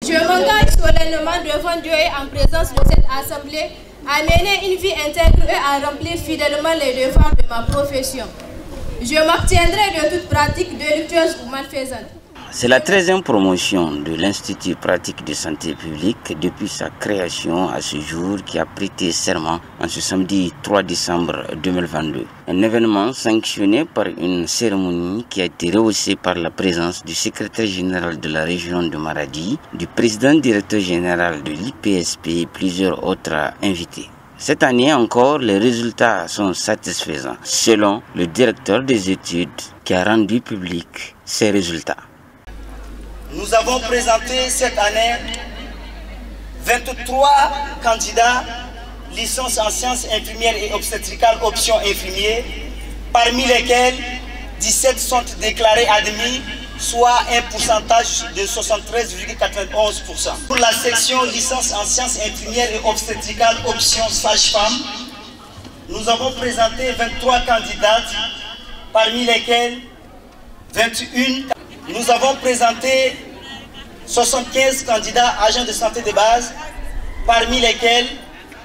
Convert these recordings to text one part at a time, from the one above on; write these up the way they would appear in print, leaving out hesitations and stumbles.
Je m'engage solennellement devant Dieu et en présence de cette assemblée à mener une vie intègre et à remplir fidèlement les devoirs de ma profession. Je m'abstiendrai de toute pratique délictueuse ou malfaisante. C'est la 13e promotion de l'Institut pratique de santé publique depuis sa création à ce jour qui a prêté serment en ce samedi 3 décembre 2022. Un événement sanctionné par une cérémonie qui a été rehaussée par la présence du secrétaire général de la région de Maradi, du président directeur général de l'IPSP et plusieurs autres invités. Cette année encore, les résultats sont satisfaisants, selon le directeur des études qui a rendu public ces résultats. Nous avons présenté cette année 23 candidats licence en sciences infirmières et obstétricales option infirmier, parmi lesquels 17 sont déclarés admis, soit un pourcentage de 73,91%. Pour la section licence en sciences infirmières et obstétricales option sage-femme, nous avons présenté 23 candidates, parmi lesquelles 21. Nous avons présenté 75 candidats agents de santé de base, parmi lesquels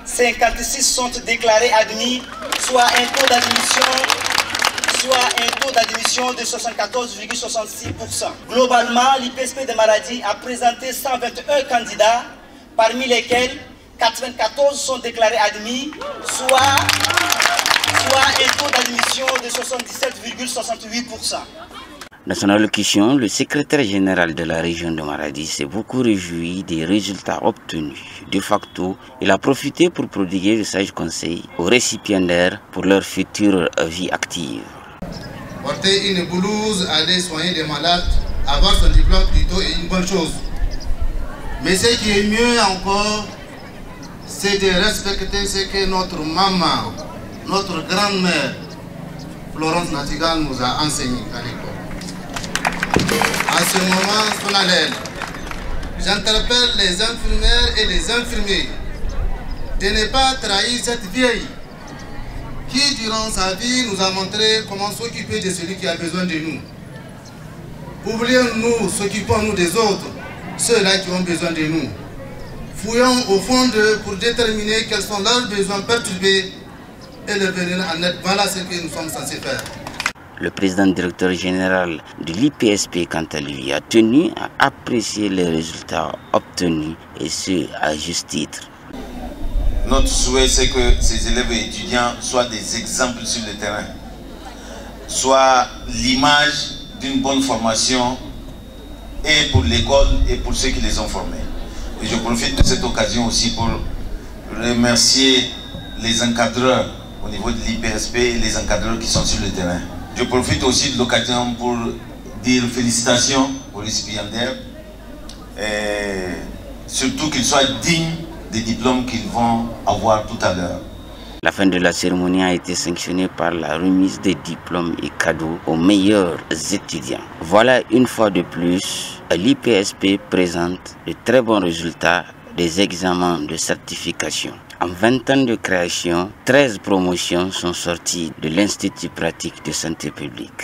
56 sont déclarés admis, soit un taux d'admission de 74,66%. Globalement, l'IPSP de Maradi a présenté 121 candidats, parmi lesquels 94 sont déclarés admis, soit un taux d'admission de 77,68%. Dans son allocution, le secrétaire général de la région de Maradi s'est beaucoup réjoui des résultats obtenus. De facto, il a profité pour prodiguer de sages conseils aux récipiendaires pour leur future vie active. Porter une blouse, aller soigner des malades, avoir son diplôme plutôt est une bonne chose. Mais ce qui est mieux encore, c'est de respecter ce que notre maman, notre grand-mère, Florence Natigal, nous a enseigné à l'école. À ce moment solennel, j'interpelle les infirmières et les infirmiers de ne pas trahir cette vieille qui, durant sa vie, nous a montré comment s'occuper de celui qui a besoin de nous. Oublions-nous, s'occupons-nous des autres, ceux-là qui ont besoin de nous. Fouillons au fond d'eux pour déterminer quels sont leurs besoins perturbés et leur venir en aide. Voilà ce que nous sommes censés faire. Le président directeur général de l'IPSP, quant à lui, a tenu à apprécier les résultats obtenus, et ce, à juste titre. Notre souhait, c'est que ces élèves et étudiants soient des exemples sur le terrain, soient l'image d'une bonne formation et pour l'école et pour ceux qui les ont formés. Et je profite de cette occasion aussi pour remercier les encadreurs au niveau de l'IPSP et les encadreurs qui sont sur le terrain. Je profite aussi de l'occasion pour dire félicitations aux récipiendaires et surtout qu'ils soient dignes des diplômes qu'ils vont avoir tout à l'heure. La fin de la cérémonie a été sanctionnée par la remise des diplômes et cadeaux aux meilleurs étudiants. Voilà une fois de plus, l'IPSP présente de très bons résultats des examens de certification. En 20 ans de création, 13 promotions sont sorties de l'Institut pratique de santé publique.